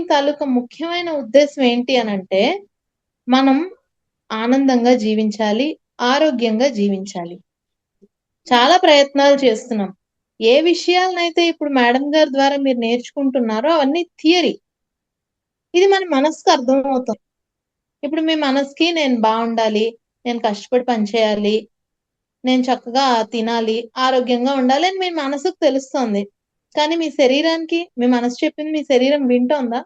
Healing తాలూకా ముఖ్యమైన ఉద్దేశం ఏంటి అనంటే, మనం ఆనందంగా జీవించాలి, ఆరోగ్యంగా జీవించాలి. చాలా ప్రయత్నాలు చేస్తున్నాం. ఏ విషయాలనైతే ఇప్పుడు మేడం గారి ద్వారా మీరు నేర్చుకుంటున్నారో అవన్నీ థియరీ. ఇది మన మనసుకు అర్థమవుతుంది. ఇప్పుడు మీ మనసుకి నేను బావుండాలి, నేను కష్టపడి పని చేయాలి, నేను చక్కగా తినాలి, ఆరోగ్యంగా ఉండాలి అని మీ మనసుకు తెలుస్తోంది. కానీ మీ శరీరానికి మీ మనసు చెప్పింది మీ శరీరం వింటోందా?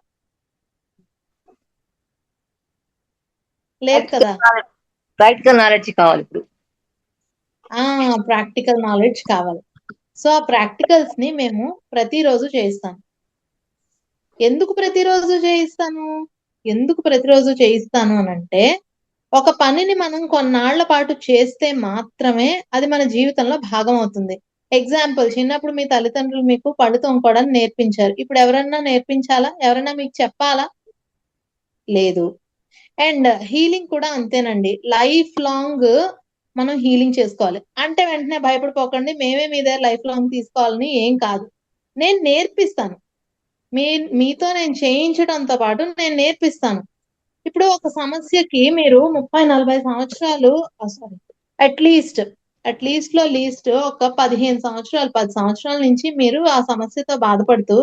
లేదు ప్రాక్టికల్ కదా! నాలెడ్జ్ ప్రాక్టికల్ నాలెడ్జ్ కావాలిప్పుడు. ఆ! ప్రాక్టికల్ నాలెడ్జ్ కావాలి. సో, ఆ ప్రాక్టికల్స్‌ని మేము ప్రతిరోజు చేయిస్తాం. ఎందుకు ప్రతిరోజు చేయిస్తాను? ఎందుకు ప్రతిరోజు చేయిస్తాను అనంటే, ఒక పనిని మనం కొన్నాళ్ల పాటు చేస్తే మాత్రమే అది మన జీవితంలో భాగమవుతుంది. ఎగ్జాంపుల్ చిన్నప్పుడు మీ తల్లిదండ్రులు మీకు పళ్ళు తోముకోవడం నేర్పించారు. ఇప్పుడు ఎవరన్నా నేర్పించాలా? ఎవరైనా మీకు చెప్పాలా? లేదు. అండ్ హీలింగ్ కూడా అంతేనండి. లైఫ్ లాంగ్ మనం హీలింగ్ చేసుకోవాలి. అంటే వెంటనే భయపడిపోకండి. మేమే మీ దగ్గర లైఫ్ లాంగ్ తీసుకోవాలని ఏం కాదు. నేను నేర్పిస్తాను. మీతో నేను చేయించడంతో పాటు నేను నేర్పిస్తాను. ఇప్పుడు ఒక సమస్యకి మీరు 30, 40 సంవత్సరాలు సారీ అట్‌లీస్ట్, లీస్ట్ ఒక 15 సంవత్సరాలు, 10 సంవత్సరాల నుంచి మీరు ఆ సమస్యతో బాధపడుతూ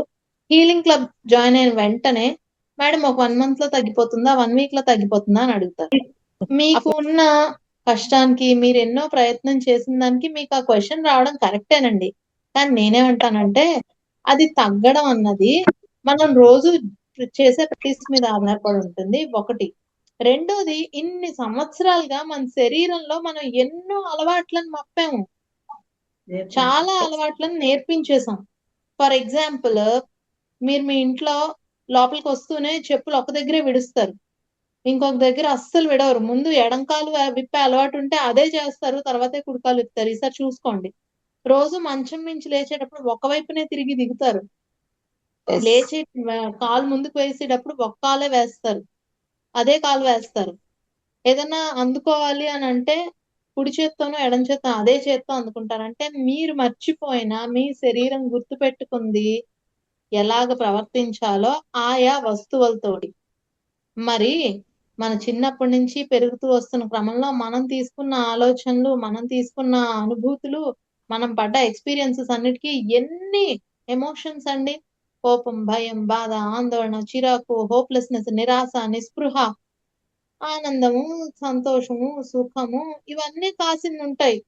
హీలింగ్ క్లబ్ జాయిన్ అయిన వెంటనే మేడం ఒక 1 మంత్‌లో తగ్గిపోతుందా? 1 వీక్‌లో తగ్గిపోతుందా? అని అడుగుతారు. మీకు అప్పుడు ఉన్న కష్టానికి మీరెన్నో ప్రయత్నం చేసిన దానికి మీకు ఆ క్వెషన్ రావడం కరెక్టేనండి. కానీ నేనేమంటానంటే అది తగ్గడం అన్నది మనం రోజు చేసే ప్రాక్టీస్ మీద ఆధారపడి ఉంటుంది. ఒకటి. రెండోది ఇన్ని సంవత్సరాలుగా మన శరీరంలో మనం ఎన్నో అలవాట్లను మప్పాము. చాలా అలవాట్లను నేర్పించేసాం. ఫర్ ఎగ్జాంపుల్ మీరు మీ ఇంట్లో లోపలికొస్తూనే చెప్పులు ఒక దగ్గరే విడుస్తారు. ఇంకొక దగ్గర అస్సలు విడవరు. ముందు ఎడం కాలు విప్పే అలవాటుంటే అదే చేస్తారు. తర్వాతే కుడి కాలు విప్పుతారు. ఈసారి చూసుకోండి. రోజు మంచం మించి లేచేటప్పుడు ఒక వైపునే తిరిగి దిగుతారు. యెస్. లేచి కాలు ముందుకు వేసేటప్పుడు ఒక కాలే వేస్తారు. అదే కాలు వేస్తారు. ఏదన్నా అందుకోవాలి అనంటే కుడి చేత్తోనో, ఎడమ చేత్తోనో అదే చేత్తో అందుకుంటారు. అంటే మీరు మర్చిపోయిన మీ శరీరం గుర్తుపెట్టుకుంది ఎలాగ ప్రవర్తించాలో ఆయా వస్తువులతోటి. మరి మన చిన్నప్పటి నుంచి పెరుగుతూ వస్తున్న క్రమంలో మనం తీసుకున్న ఆలోచనలు, మనం తీసుకున్న అనుభూతులు, మనం పడ్డ ఎక్స్‌పీరియన్సెస్ అన్నిటికి ఎన్ని ఎమోషన్స్ అండి. కోపం, భయం, బాధ, ఆందోళన, చిరాకు, హోప్‌లెస్‌నెస్, నిరాశ, నిస్పృహ, ఆనందము, సంతోషము, సుఖము ఇవన్నీ కాసినుంటాయి.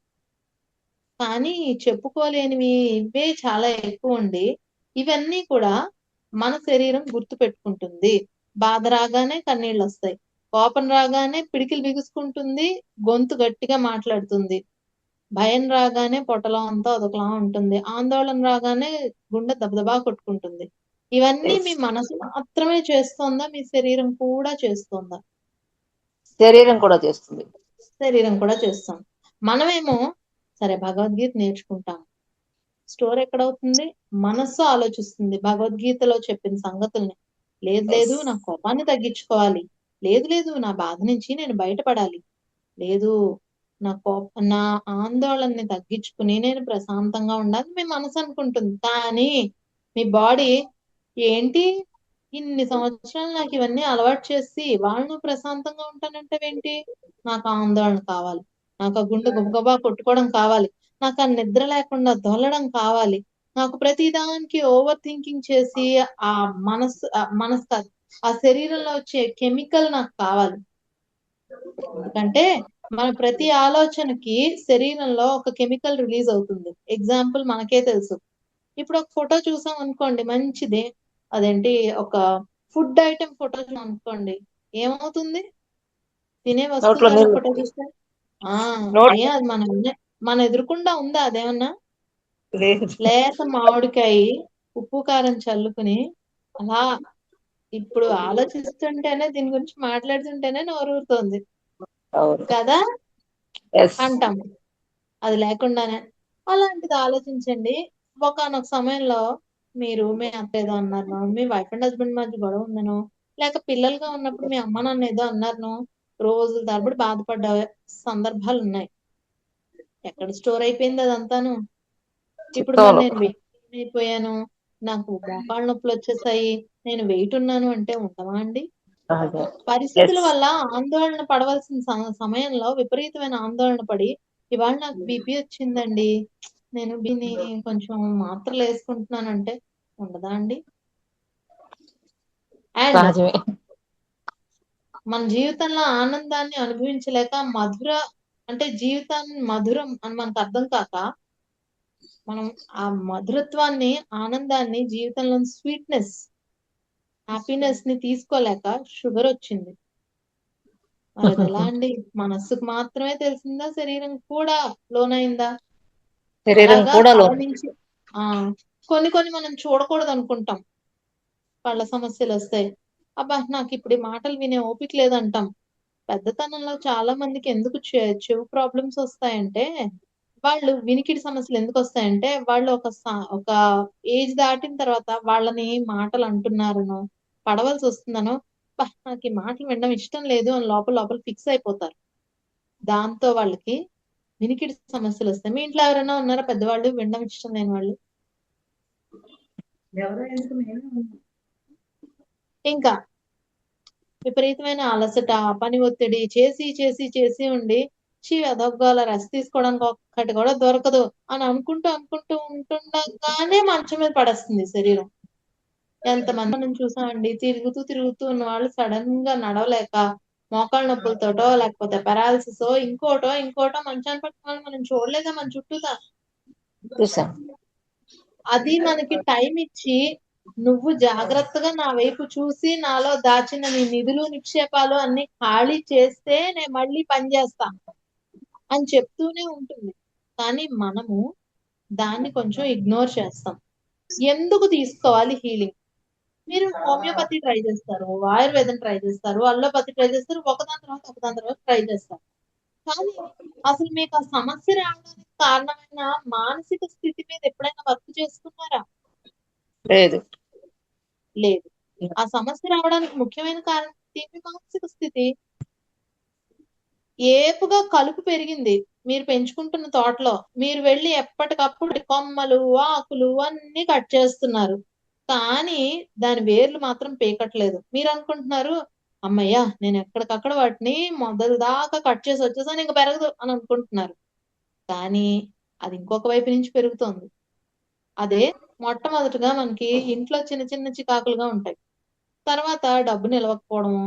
కానీ చెప్పుకోలేనివి ఇవే చాలా ఎక్కువండి. ఇవన్నీ కూడా మన శరీరం గుర్తుపెట్టుకుంటుంది. బాధ రాగానే కన్నీళ్లొస్తాయి. కోపం రాగానే పిడికిలి బిగుసుకుంటుంది. గొంతు గట్టిగా మాట్లాడుతుంది. భయం రాగానే పొట్టలో అంతా అదొకలా ఉంటుంది. ఆందోళన రాగానే గుండె దబదబా కొట్టుకుంటుంది. ఇవన్నీ యెస్. మీ మనసు మాత్రమే చేస్తోందా? మీ శరీరం కూడా చేస్తోందా? శరీరం కూడా చేస్తుంది. శరీరం కూడా చేస్తోంది. మనమేమో సరే భగవద్గీత నేర్చుకుంటాం. స్టోర్ ఎక్కడవుతుంది? మనస్సు ఆలోచిస్తుంది భగవద్గీతలో చెప్పిన సంగతుల్ని. లేదు యెస్. లేదు నా కోపాన్ని తగ్గించుకోవాలి. లేదు లేదు నా బాధ నుంచి నేను బయటపడాలి. లేదు నా ఆందోళనని తగ్గించుకుని నేను ప్రశాంతంగా ఉండాలని మీ మనసు అనుకుంటుంది. కానీ మీ బాడీ ఏంటి ఇన్ని సంవత్సరాలు నాకివన్నీ అలవాటు చేసి ఇవాళ నువ్వు ప్రశాంతంగా ఉంటానంటావేంటి? నాకు ఆందోళన కావాలి. నాకు ఆ గుండె గబగబా కొట్టుకోవడం కావాలి. నాకు ఆ నిద్ర లేకుండా దొర్లడం కావాలి. నాకు ప్రతి దానికి ఓవర్ థింకింగ్ చేసి మనసు కాదు. ఆ శరీరంలో వచ్చే కెమికల్ నాకు కావాలి. ఎందుకంటే మన ప్రతి ఆలోచనకి శరీరంలో ఒక కెమికల్ రిలీజ్ అవుతుంది. ఎగ్జాంపుల్ మనకే తెలుసు. ఇప్పుడు ఒక ఫోటో చూసాం అనుకోండి మంచిది. అదేంటి ఒక ఫుడ్ ఐటెమ్ ఫోటో చూసాం అనుకోండి. ఏమవుతుంది? తినే వస్తువు నోట్లో తాలూకు నీళ్ళు. ఫోటో చూస్తే ఆ! నోట్ అది మన ఎదురుగుండా ఉందా అదేమన్నా? లేదు. లేత మామిడికాయి ఉప్పు, కారం చల్లుకుని అలా ఇప్పుడు ఆలోచిస్తుంటేనే దీని గురించి మాట్లాడుతుంటేనే నోరూరుతోంది. అవును. కదా! యెస్. అంటాం. అది లేకుండానే. అలాంటిది ఆలోచించండి. ఒకానొక సమయంలో మీరు మీ అత్త ఏదో అన్నారనో, మీ వైఫ్ అండ్ హస్బెండ్ మధ్య గొడవ ఉందనో, లేక పిల్లలుగా ఉన్నప్పుడు మీ అమ్మ, నాన్న ఏదో అన్నారనో, రోజుల తరబడి బాధపడ్డ సందర్భాలున్నాయి. ఎక్కడ స్టోర్ అయిపోయింది అదంతాను. ఇప్పుడు చిత్తంలో. మరి నేను అయిపోయాను. నాకు మోకాళ్ళ నొప్పులు వచ్చేసాయి, నేను వెయిట్ ఉన్నాను అంటే ఉండవా అండి? అదే పరిస్థితుల ఎస్ వల్ల ఆందోళన పడవలసిన సమయంలో విపరీతమైన ఆందోళన పడి ఇవాళ నాకు బీపీ వచ్చిందండి, నేను దీన్ని కొంచెం మాత్రలు వేసుకుంటున్నానంటే ఉండదా అండి? అండ్ సహజమే. మన జీవితంలో ఆనందాన్ని అనుభవించలేక అంటే జీవితాన్ని మధురం అని మనకు అర్థం కాక మనం ఆ మధురత్వాన్ని, ఆనందాన్ని, జీవితంలో స్వీట్నెస్, హ్యాపీనెస్ ని తీసుకోలేక షుగర్ వచ్చింది. మరి అది ఎలా అండి? మనస్సుకు మాత్రమే తెలిసిందా, శరీరం కూడా లోనైందా? శరీరం అలాగా కూడా తల నుంచి ఆ కొన్ని కొన్ని మనం చూడకూడదు అనుకుంటాం. పళ్ళ సమస్యలు వస్తాయి, అబ్బా నాకు ఇప్పుడు ఈ మాటలు వినే ఓపిక లేదంటాం. పెద్దతనంలో చాలా మందికి ఎందుకు చెవు ప్రాబ్లమ్స్ వస్తాయంటే, వాళ్ళు వినికిడి సమస్యలు ఎందుకు వస్తాయంటే, వాళ్ళు ఒక ఏజ్ దాటిన తర్వాత వాళ్ళని మాటలు అంటున్నారనో, పడవలసి వస్తుందనో, నాకు ఈ మాటలు వినడం ఇష్టం లేదు అని లోపల లోపల ఫిక్స్ అయిపోతారు. దాంతో వాళ్ళకి వినికిడి సమస్యలు వస్తాయి. మీ ఇంట్లో ఎవరైనా ఉన్నారా పెద్దవాళ్ళు వినడం ఇష్టం లేని వాళ్ళు? ఇంకా విపరీతమైన అలసట, పని ఒత్తిడి చేసి చేసి చేసి ఉండి అదొగ్గాల రెస్ట్ తీసుకోవడానికి ఒక్కటి కూడా దొరకదు అని అనుకుంటూ అనుకుంటూ ఉంటుండగానే మంచం మీద పడేస్తుంది శరీరం. ఎంతమంది మనం చూసామండి, తిరుగుతూ తిరుగుతూ ఉన్న వాళ్ళు సడన్ గా నడవలేక మోకాళ్ళ నొప్పులతోటో లేకపోతే పెరాలసిసో ఇంకోటో మంచాన్ని పట్టుకున్న వాళ్ళు మనం చూడలేదా మన చుట్టూతా? చూసాం. అది మనకి టైం ఇచ్చి, నువ్వు జాగ్రత్తగా నా వైపు చూసి నాలో దాచిన నీ నిధులు నిక్షేపాలు అన్ని ఖాళీ చేస్తే నేను మళ్ళీ పని చేస్తా అని చెప్తూనే ఉంటుంది. కానీ మనము దాన్ని కొంచెం ఇగ్నోర్ చేస్తాం. ఎందుకు తీసుకోవాలి హీలింగ్? మీరు హోమియోపతి ట్రై చేస్తారు, ఆయుర్వేదం ట్రై చేస్తారు, అల్లోపతి ట్రై చేస్తారు, ఒకదాని తర్వాత ట్రై చేస్తారు. కానీ అసలు మీకు ఆ సమస్య రావడానికి కారణమైన మానసిక స్థితి మీద ఎప్పుడైనా వర్క్ చేసుకున్నారా? లేదు. లేదు. ఆ సమస్య రావడానికి ముఖ్యమైన కారణం మీ మానసిక స్థితి. ఏపుగా కలుపు పెరిగింది మీరు పెంచుకుంటున్న తోటలో. మీరు వెళ్లి ఎప్పటికప్పుడు కొమ్మలు, ఆకులు అన్ని కట్ చేస్తున్నారు. కానీ దాని వేర్లు మాత్రం పీకట్లేదు. మీరు అనుకుంటున్నారు, అమ్మయ్య నేను ఎక్కడికక్కడ వాటిని మొదలు దాకా కట్ చేసి వచ్చేసాను, ఇంక పెరగదు అని అనుకుంటున్నారు. కానీ అది ఇంకొక వైపు నుంచి పెరుగుతోంది. అదే మొట్టమొదటిగా మనకి ఇంట్లో చిన్న చిన్న చికాకులుగా ఉంటాయి. తర్వాత డబ్బు నిలవకపోవడము,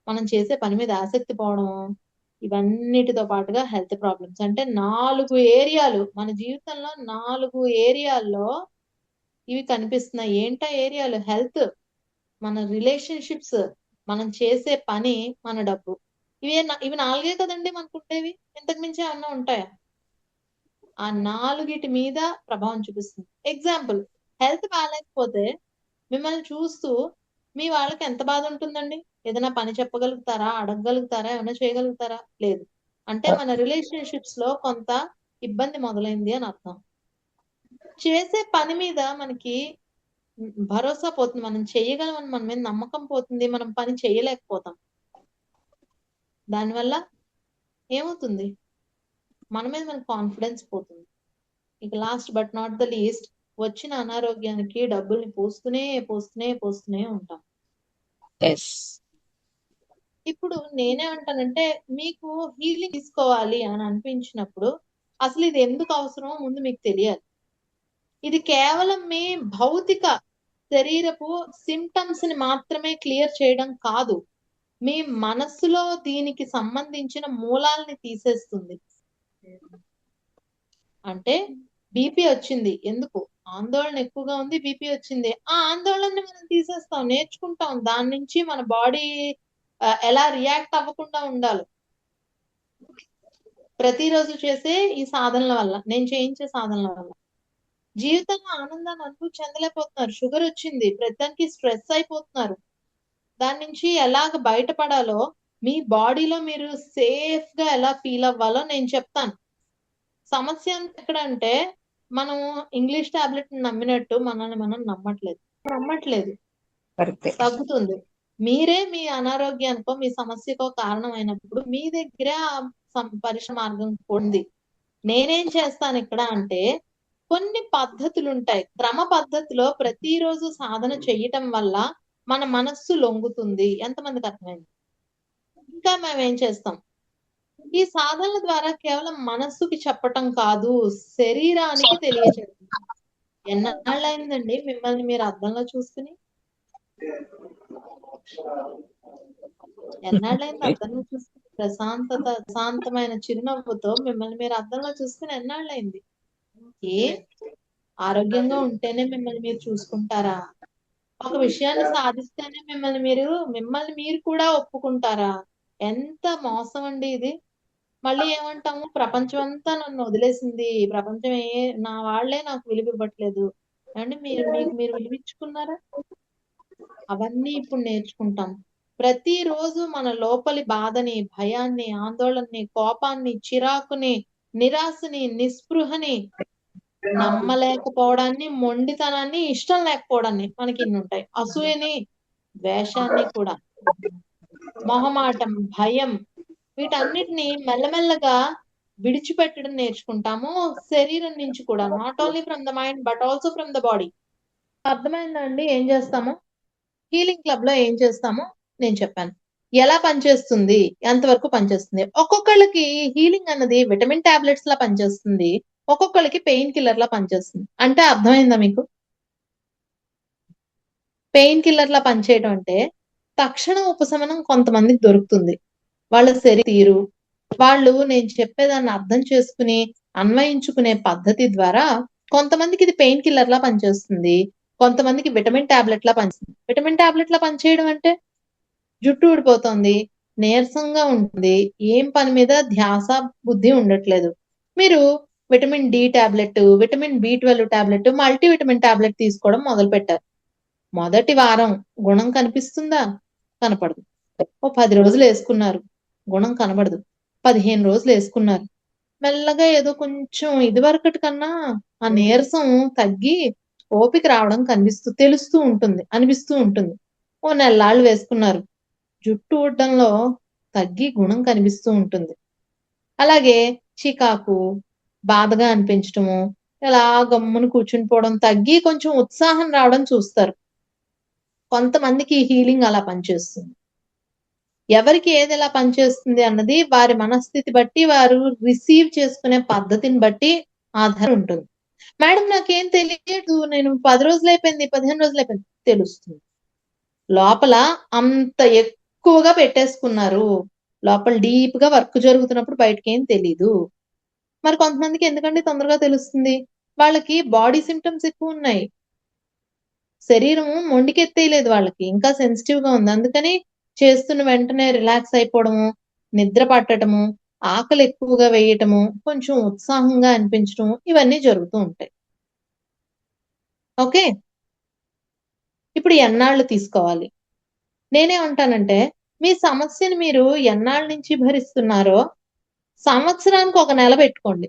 మనం చేసే పని మీద ఆసక్తి పోవడము, ఇవన్నిటితో పాటుగా హెల్త్ ప్రాబ్లమ్స్. అంటే 4 ఏరియాలు మన జీవితంలో 4 ఏరియాల్లో ఇవి కనిపిస్తున్నాయి. ఏంటా ఏరియాలు? హెల్త్, మన రిలేషన్‌షిప్స్, మనం చేసే పని, మన డబ్బు. ఇవి 4 కదండీ మనకుండేవి. ఇంతకు మించి ఏమన్నా ఉంటాయా? ఆ 4 మీద ప్రభావం చూపిస్తుంది. ఎగ్జాంపుల్, హెల్త్ బాలేకపోతే మిమ్మల్ని చూస్తూ మీ వాళ్ళకి ఎంత బాధ ఉంటుందండి? ఏదైనా పని చెప్పగలుగుతారా? అడగగలుగుతారా? ఏమైనా చేయగలుగుతారా? లేదు. అంటే మన రిలేషన్‌షిప్స్ లో కొంత ఇబ్బంది మొదలైంది అని అర్థం. చేసే పని మీద మనకి భరోసా పోతుంది. మనం చేయగలమని మన మీద నమ్మకం పోతుంది. మనం పని చేయలేకపోతాం. దానివల్ల ఏమవుతుంది? మన మీద మనకు కాన్ఫిడెన్స్ పోతుంది. ఇక last but not the least, వచ్చిన అనారోగ్యానికి డబ్బుల్ని పోస్తూనే ఉంటాం. ఎస్. ఇప్పుడు నేనేమంటానంటే, మీకు హీలింగ్ తీసుకోవాలి అని అనిపించినప్పుడు అసలు ఇది ఎందుకు అవసరమో ముందు మీకు తెలియాలి. ఇది కేవలం మీ భౌతిక శరీరపు సింప్టమ్స్ ని మాత్రమే క్లియర్ చేయడం కాదు, మీ మనస్సులో దీనికి సంబంధించిన మూలాల్ని తీసేస్తుంది. అంటే బీపీ వచ్చింది ఎందుకు? ఆందోళన ఎక్కువగా ఉంది, బీపీ వచ్చింది. ఆ ఆందోళనని మనం తీసేస్తాం, నేర్చుకుంటాం. దాని నుంచి మన బాడీ ఎలా రియాక్ట్ అవ్వకుండా ఉండాలి. ప్రతిరోజు చేసే ఈ సాధనల వల్ల, నేను చేయించే సాధనల వల్ల జీవితంలో ఆనందాన్ని అనుభూతి చెందలేకపోతున్నారు. షుగర్ వచ్చింది, ప్రతిదానికి స్ట్రెస్ అయిపోతున్నారు. దాని నుంచి ఎలాగ బయటపడాలో, మీ బాడీలో మీరు సేఫ్ గా ఎలా ఫీల్ అవ్వాలో నేను చెప్తాను. సమస్య ఎక్కడంటే, మనం ఇంగ్లీష్ టాబ్లెట్ నమ్మినట్టు మనల్ని మనం నమ్మట్లేదు. కరెక్టే. తగ్గుతుంది. మీరే మీ అనారోగ్యానికో, మీ సమస్యకో కారణమైనప్పుడు మీ దగ్గరే ఆ పరిష్కార మార్గం ఉంది. నేనేం చేస్తాను ఇక్కడ అంటే, కొన్ని పద్ధతులు ఉంటాయి. క్రమ పద్ధతిలో ప్రతిరోజు సాధన చేయటం వల్ల మన మనస్సు లొంగుతుంది. ఎంతమందికి అర్థమైంది? ఇంకా మేమేం చేస్తాం? ఈ సాధనల ద్వారా కేవలం మనస్సుకి చెప్పటం కాదు, శరీరానికి తెలియచేస్తాం. ఎన్నాళ్ళయిందండి మిమ్మల్ని మీరు అద్దంలో చూసుకుని? ఎన్నాళ్ళైంది అద్దంలో చూసుకుని? ప్రశాంతమైన చిరునవ్వుతో మిమ్మల్ని మీరు అద్దంలో చూసుకుని ఎన్నాళ్ళైంది? ఏ ఆరోగ్యంగా ఉంటేనే మిమ్మల్ని మీరు చూసుకుంటారా? ఒక విషయాన్ని సాధిస్తేనే మిమ్మల్ని మీరు కూడా ఒప్పుకుంటారా? ఎంత మోసం అండి ఇది. మళ్ళీ ఏమంటాము, ప్రపంచం అంతా నన్ను వదిలేసింది, ప్రపంచం నా వాళ్ళే నాకు విలువ ఇవ్వట్లేదు. ఏమండి, మీకు మీరు విలువిచ్చుకున్నారా? అవన్నీ ఇప్పుడు నేర్చుకుంటాం. ప్రతిరోజు మన లోపలి బాధని, భయాన్ని, ఆందోళనని, కోపాన్ని, చిరాకుని, నిరాశని, నిస్పృహని, నమ్మలేకపోవడాన్ని, మొండితనాన్ని, ఇష్టం లేకపోవడాన్ని, మనకి ఇన్ని ఉంటాయి. అసూయని, ద్వేషాన్ని కూడా, మొహమాటం, భయం, వీటన్నిటిని మెల్లమెల్లగా విడిచిపెట్టడం నేర్చుకుంటాము. శరీరం నుంచి కూడా, not only from the mind but also from the body. అర్థమైందా అండి ఏం చేస్తామో? హీలింగ్ క్లబ్ లో ఏం చేస్తామో నేను చెప్పాను. ఎలా పనిచేస్తుంది, ఎంతవరకు పనిచేస్తుంది. ఒక్కొక్కళ్ళకి హీలింగ్ అన్నది విటమిన్ టాబ్లెట్స్ లా పనిచేస్తుంది, ఒక్కొక్కళ్ళకి పెయిన్ కిల్లర్ లా పనిచేస్తుంది. అంటే అర్థమైందా మీకు? పెయిన్ కిల్లర్ లా పనిచేయడం అంటే తక్షణ ఉపశమనం కొంతమందికి దొరుకుతుంది. వాళ్ళ శరీర తీరు, వాళ్ళు నేను చెప్పేదాన్ని అర్థం చేసుకుని అన్వయించుకునే పద్ధతి ద్వారా కొంతమందికి ఇది పెయిన్ కిల్లర్ లా పనిచేస్తుంది, కొంతమందికి విటమిన్ టాబ్లెట్ లా పనిచేస్తుంది. విటమిన్ టాబ్లెట్ లా పనిచేయడం అంటే జుట్టు ఊడిపోతుంది, నీరసంగా ఉంటుంది, ఏం పని మీద ధ్యాస బుద్ధి ఉండట్లేదు. మీరు విటమిన్ డి టాబ్లెట్, విటమిన్ బి12 టాబ్లెట్, మల్టీవిటమిన్ టాబ్లెట్ తీసుకోవడం మొదలు పెట్టారు. మొదటి వారం గుణం కనిపిస్తుందా? కనపడదు. ఓ 10 రోజులు వేసుకున్నారు, గుణం కనబడదు. 15 రోజులు వేసుకున్నారు, మెల్లగా ఏదో కొంచెం ఇదివరకటి కన్నా ఆ నీరసం తగ్గి ఓపిక రావడం అనిపిస్తూ ఉంటుంది. ఓ నెల్లాళ్ళు వేసుకున్నారు, జుట్టు ఊడడంలో తగ్గి గుణం కనిపిస్తూ ఉంటుంది. అలాగే చికాకు, బాధగా అనిపించటము, ఇలా గమ్మున కూర్చుని పోవడం తగ్గి కొంచెం ఉత్సాహం రావడం చూస్తారు. కొంతమందికి హీలింగ్ అలా పనిచేస్తుంది. ఎవరికి ఏది ఎలా పనిచేస్తుంది అన్నది వారి మనస్థితి బట్టి, వారు రిసీవ్ చేసుకునే పద్ధతిని బట్టి ఆధారం ఉంటుంది. మేడం నాకేం తెలియదు, నేను 10 రోజులైపోయింది, 15 రోజులైపోయింది. తెలుస్తుంది. లోపల అంత ఎక్కువగా పెట్టేసుకున్నారు. లోపల డీప్ గా వర్క్ జరుగుతున్నప్పుడు బయటకేం తెలీదు. మరి కొంతమందికి ఎందుకండి తొందరగా తెలుస్తుంది? వాళ్ళకి బాడీ సింప్టమ్స్ ఎక్కువ ఉన్నాయి, శరీరం మొండికెత్తేయలేదు, వాళ్ళకి ఇంకా సెన్సిటివ్ గా ఉంది. అందుకని చేస్తున్న వెంటనే రిలాక్స్ అయిపోవడము, నిద్ర పట్టడము, ఆకలి ఎక్కువగా వేయటము, కొంచెం ఉత్సాహంగా అనిపించడం, ఇవన్నీ జరుగుతూ ఉంటాయి. ఓకే, ఇప్పుడు ఎన్నాళ్ళు తీసుకోవాలి? నేనేమంటానంటే, మీ సమస్యను మీరు ఎన్నాళ్ళ నుంచి భరిస్తున్నారో సంవత్సరానికి ఒక నెల పెట్టుకోండి.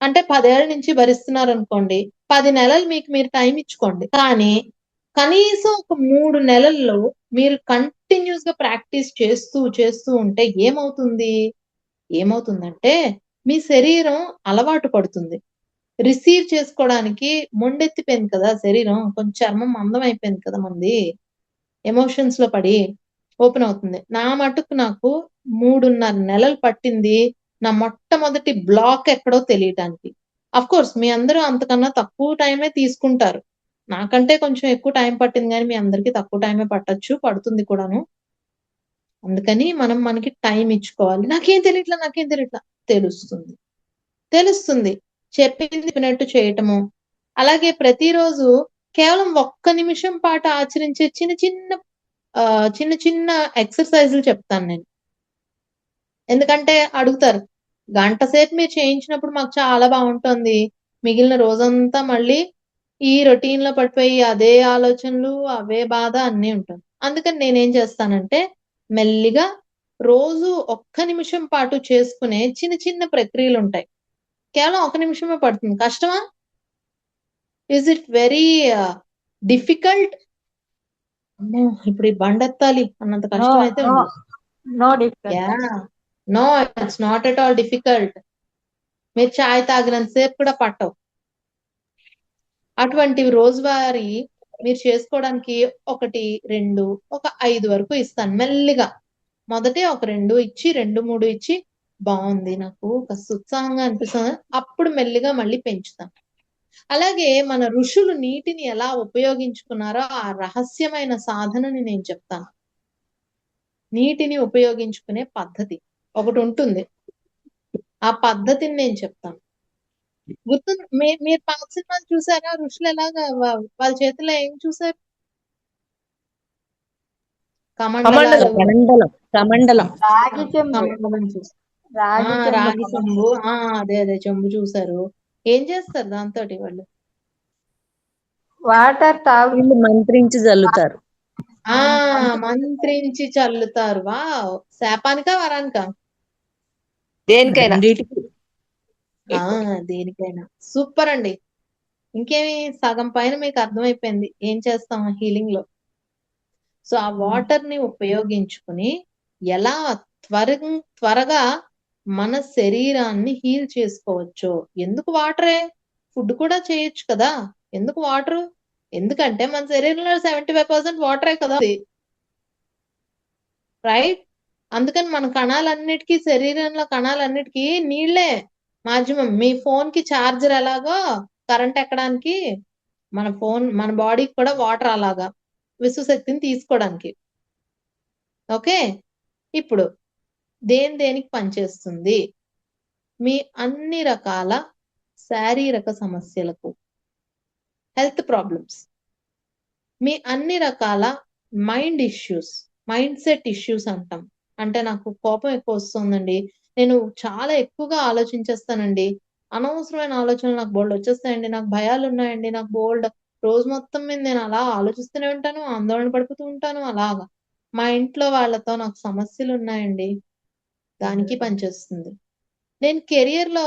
అంటే 10 ఏళ్ల నుంచి భరిస్తున్నారనుకోండి, 10 నెలలు మీకు మీరు టైం ఇచ్చుకోండి. కానీ కనీసం ఒక 3 నెలల్లో మీరు కంటిన్యూస్ గా ప్రాక్టీస్ చేస్తూ ఉంటే ఏమవుతుందంటే మీ శరీరం అలవాటు పడుతుంది. రిసీవ్ చేసుకోవడానికి మొండెత్తిపోయింది కదా శరీరం, కొంచెం చర్మం మందం అయిపోయింది కదా మనది, ఎమోషన్స్ లో పడి ఓపెన్ అవుతుంది. నా మటుకు నాకు 3.5 నెలలు పట్టింది నా మొట్టమొదటి బ్లాక్ ఎక్కడో తెలియటానికి. అఫ్ కోర్స్ మీ అందరూ అంతకన్నా తక్కువ టైమే తీసుకుంటారు, నాకంటే కొంచెం ఎక్కువ టైం పట్టింది, కానీ మీ అందరికి తక్కువ టైమే పడుతుంది కూడాను. అందుకని మనకి టైం ఇచ్చుకోవాలి. నాకేం తెలియట్లా తెలుస్తుంది. చెప్పింది చెప్పినట్టు చేయటము, అలాగే ప్రతిరోజు కేవలం ఒక్క నిమిషం పాటు ఆచరించే చిన్న చిన్న ఎక్సర్సైజులు చెప్తాను నేను. ఎందుకంటే అడుగుతారు, గంట సేపు మీరు చేయించినప్పుడు మాకు చాలా బాగుంటుంది, మిగిలిన రోజంతా మళ్ళీ ఈ రొటీన్ లో పడిపోయి అదే ఆలోచనలు, అవే బాధ అన్నీ ఉంటుంది. అందుకని నేనేం చేస్తానంటే మెల్లిగా రోజు ఒక్క నిమిషం పాటు చేసుకునే చిన్న చిన్న ప్రక్రియలు ఉంటాయి. కేవలం 1 నిమిషమే పడుతుంది. కష్టమా? Is it very difficult? ఇప్పుడు ఈ బండెత్తాలి అన్నంత కష్టం అయితే ఉండదు. No difficult. Yeah, no, it's not at all difficult. మీరు చాయ్ తాగినంత సేపు కూడా పట్టవు. అటువంటివి రోజువారీ మీరు చేసుకోవడానికి 1, 2, ఒక 5 వరకు ఇస్తాను మెల్లిగా. మొదటే ఒక 2 ఇచ్చి 2, 3 ఇచ్చి బాగుంది నాకు కాస్త ఉత్సాహంగా అనిపిస్తుంది. అప్పుడు మెల్లిగా మళ్ళీ పెంచుతాం. అలాగే మన ఋషులు నీటిని ఎలా ఉపయోగించుకున్నారో ఆ రహస్యమైన సాధనని నేను చెప్తాను. నీటిని ఉపయోగించుకునే పద్ధతి ఒకటి ఉంటుంది. ఆ పద్ధతిని నేను చెప్తాను. మీరు పాత సినిమాలు చూసారా? ఋషులు ఎలాగా వాళ్ళ చేతిలో ఏం చూసారు? కమండలాలు. కమండలం కమండలం రాగి చెంబు కమండలం చూసారు. రాగి చెంబు రాగి చెంబు. అదే చెంబు చూసారు. ఏం చేస్తారు దాంతోటి వాళ్ళు? వాటర్ తాగు వీళ్ళు మంత్రించి జల్లుతారు. మంత్రించి చల్లుతారు. వావ్! శాపానికా వరానికా? దేనికైనా దేనికైనా. సూపర్ అండి. ఇంకేమి సగం పైన మీకు అర్థమైపోయింది ఏం చేస్తాం హీలింగ్ లో. సో ఆ వాటర్ ని ఉపయోగించుకుని ఎలా త్వరగా మన శరీరాన్ని హీల్ చేసుకోవచ్చు. ఎందుకు వాటరే? ఫుడ్ కూడా చేయొచ్చు కదా. ఎందుకు వాటర్? ఎందుకంటే మన శరీరంలో 75% వాటరే కదా, రైట్? అందుకని మన కణాలన్నిటికీ, శరీరంలో కణాలన్నిటికీ నీళ్లే మాధ్యమం. మీ ఫోన్ కి ఛార్జర్ ఎలాగో కరెంట్ ఎక్కడానికి మన బాడీకి కూడా వాటర్ అలాగా విశ్వశక్తిని తీసుకోవడానికి. ఓకే, ఇప్పుడు దేనికి పనిచేస్తుంది? మీ అన్ని రకాల శారీరక సమస్యలకు, హెల్త్ ప్రాబ్లమ్స్, మీ అన్ని రకాల mind issues, mind set issues అంటాం. అంటే నాకు కోపం ఎక్కువ వస్తుందండి, నేను చాలా ఎక్కువగా ఆలోచించేస్తానండి, అనవసరమైన ఆలోచనలు నాకు బోల్డ్ వచ్చేస్తాయండి, నాకు భయాలు ఉన్నాయండి, నాకు బోల్డ్ రోజు మొత్తం మీద నేను అలా ఆలోచిస్తూనే ఉంటాను, ఆందోళన పడిపోతూ ఉంటాను. అలాగా మా ఇంట్లో వాళ్ళతో నాకు సమస్యలు ఉన్నాయండి, దానికి పనిచేస్తుంది. నేను కెరియర్ లో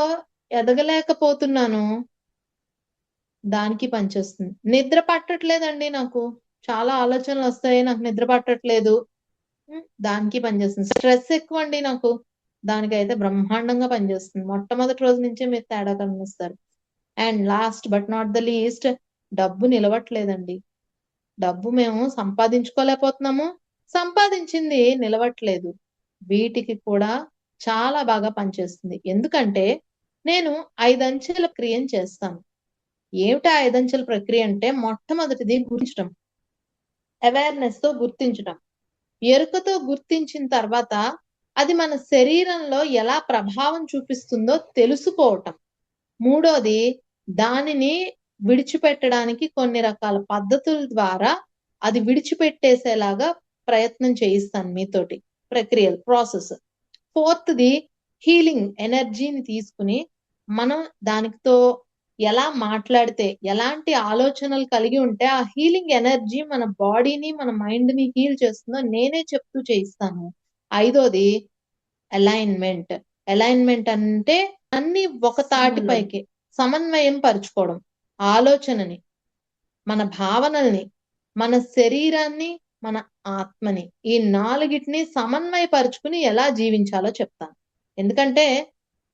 ఎదగలేకపోతున్నాను, దానికి పనిచేస్తుంది. నిద్ర పట్టట్లేదండి, నాకు చాలా ఆలోచనలు వస్తాయి, నాకు నిద్ర పట్టట్లేదు, దానికి పనిచేస్తుంది. స్ట్రెస్ ఎక్కువ అండి నాకు, దానికైతే బ్రహ్మాండంగా పనిచేస్తుంది. మొట్టమొదటి రోజు నుంచే మీరు తేడా గమనిస్తారు. And last but not the least, డబ్బు నిలవట్లేదండి. డబ్బు మేము సంపాదించుకోలేకపోతున్నాము, సంపాదించింది నిలవట్లేదు. వీటికి కూడా చాలా బాగా పనిచేస్తుంది. ఎందుకంటే నేను 5 అంచెల క్రియను చేస్తాను. ఏమిటా 5 అంచెల ప్రక్రియ అంటే, మొట్టమొదటిది గుర్తించడం, అవేర్నెస్ తో గుర్తించడం. ఎరుకతో గుర్తించిన తర్వాత అది మన శరీరంలో ఎలా ప్రభావం చూపిస్తుందో తెలుసుకోవటం. మూడోది, దానిని విడిచిపెట్టడానికి కొన్ని రకాల పద్ధతుల ద్వారా అది విడిచిపెట్టేసేలాగా ప్రయత్నం చేయిస్తాను మీతోటి, ప్రక్రియలు, ప్రాసెస్. ఫోర్త్ది, హీలింగ్ ఎనర్జీని తీసుకుని మనం దానితో ఎలా మాట్లాడితే, ఎలాంటి ఆలోచనలు కలిగి ఉంటే ఆ హీలింగ్ ఎనర్జీ మన బాడీని, మన మైండ్ ని హీల్ చేస్తుందో నేనే చెప్తూ చేయిస్తాను. ఐదోది, అలైన్మెంట్. అలైన్మెంట్ అంటే అన్ని ఒక తాటిపైకి సమన్వయం పరుచుకోవడం. ఆలోచనని, మన భావనల్ని, మన శరీరాన్ని, మన ఆత్మని, ఈ 4టిని సమన్వయపరుచుకుని ఎలా జీవించాలో చెప్తాను. ఎందుకంటే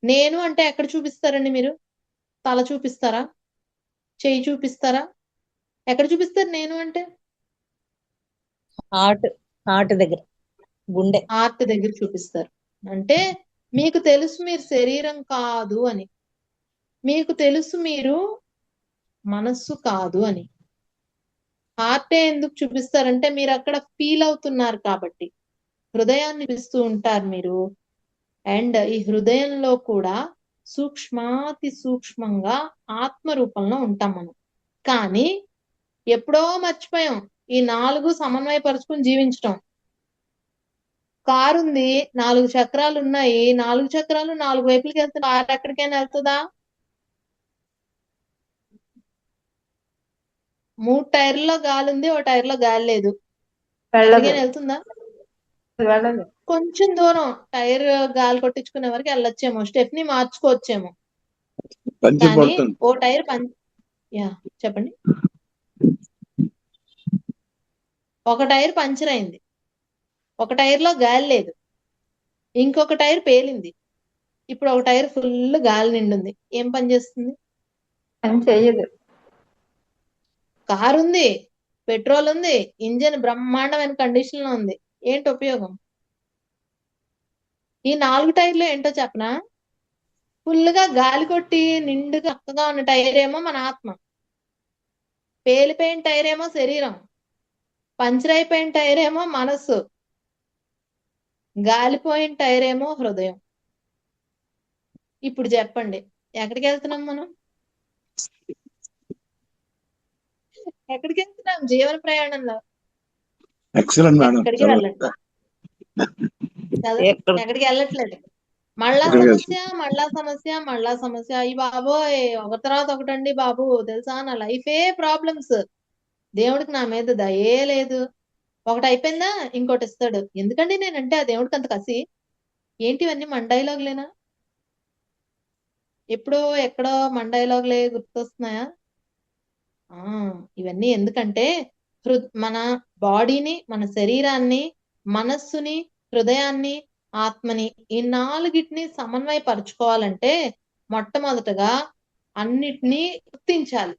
నేను అంటే ఎక్కడ చూపిస్తారండి మీరు? తల చూపిస్తారా? చెయ్యి చూపిస్తారా? ఎక్కడ చూపిస్తారు నేను అంటే? హార్ట్ దగ్గర, గుండె. హార్ట్ దగ్గర చూపిస్తారు. అంటే మీకు తెలుసు మీరు శరీరం కాదు అని, మీకు తెలుసు మీరు మనస్సు కాదు అని. హార్టే ఎందుకు చూపిస్తారంటే మీరు అక్కడ ఫీల్ అవుతున్నారు కాబట్టి. హృదయాన్ని చూపిస్తూ ఉంటారు మీరు. అండ్ ఈ హృదయంలో కూడా సూక్ష్మాతి సూక్ష్మంగా ఆత్మ రూపంలో ఉంటాం మనం. కానీ ఎప్పుడో మర్చిపోయాం ఈ 4 సమన్వయపరుచుకుని జీవించటం. కారు ఉంది, 4 చక్రాలు ఉన్నాయి, 4 చక్రాలు 4 వైపులకి వెళ్తుంది. కారు ఎక్కడికైనా వెళ్తుందా? 3 టైర్లో గాలి ఉంది, ఒక టైర్లో గాలి లేదు, ఎక్కడికైనా వెళ్తుందా? కొంచెం దూరం టైర్ గాలి కొట్టించుకునే వరకు వెళ్ళొచ్చేమో, స్టెప్ని మార్చుకోవచ్చేమో, కానీ ఓ టైర్ చెప్పండి. ఒక టైర్ పంచర్ అయింది, ఒక టైర్ లో గాలి లేదు, ఇంకొక టైర్ పేలింది, ఇప్పుడు ఒక టైర్ ఫుల్ గాలి నిండుంది. ఏం పని చేస్తుంది? పని చెయ్యదు. కారు ఉంది, పెట్రోల్ ఉంది, ఇంజిన్ బ్రహ్మాండమైన కండిషన్ లో ఉంది, ఏంటి ఉపయోగం? ఈ 4 టైర్లు ఏంటో చెప్పనా? ఫుల్గా గాలి కొట్టి నిండుగా చక్కగా ఉన్న టైర్ ఏమో మన ఆత్మ, పేలిపోయిన టైర్ ఏమో శరీరం, పంచర్ అయిపోయిన టైర్ ఏమో మనస్సు, గాలిపోయిన టైర్ ఏమో హృదయం. ఇప్పుడు చెప్పండి, ఎక్కడికి వెళ్తున్నాం మనం? ఎక్కడికి వెళ్తున్నాం జీవన ప్రయాణంలో? ఎక్సలెంట్ మేడం, ఎక్కడికి చాలా వెళ్ళట్లేదు కదా, ఎక్కడ ఎక్కడికి వెళ్ళట్లేదు. మళ్ళా ఇక్కడికి సమస్య, మళ్ళా సమస్య, మళ్ళా సమస్య. అయ్యి బాబోయ్, ఒక తర్వాత ఒకటండి బాబు. తెలుసా, నా లైఫే ప్రాబ్లమ్స్. దేవుడికి నా మీద దయే లేదు. ఒకటి అయిపోయిందా ఇంకోటి ఇస్తాడు. ఎందుకండి నేనంటే ఆ దేవుడికి అంత కసి? ఏంటి ఇవన్నీ మన డైలాగులేనా? ఎప్పుడో ఎక్కడో మన డైలాగులే గుర్తొస్తున్నాయా? ఆ ఇవన్నీ ఎందుకంటే మన బాడీని, మన శరీరాన్ని, మనస్సుని, హృదయాన్ని, ఆత్మని, ఈ 4టిని సమన్వయపరుచుకోవాలంటే మొట్టమొదటగా అన్నిటినీ గుర్తించాలి.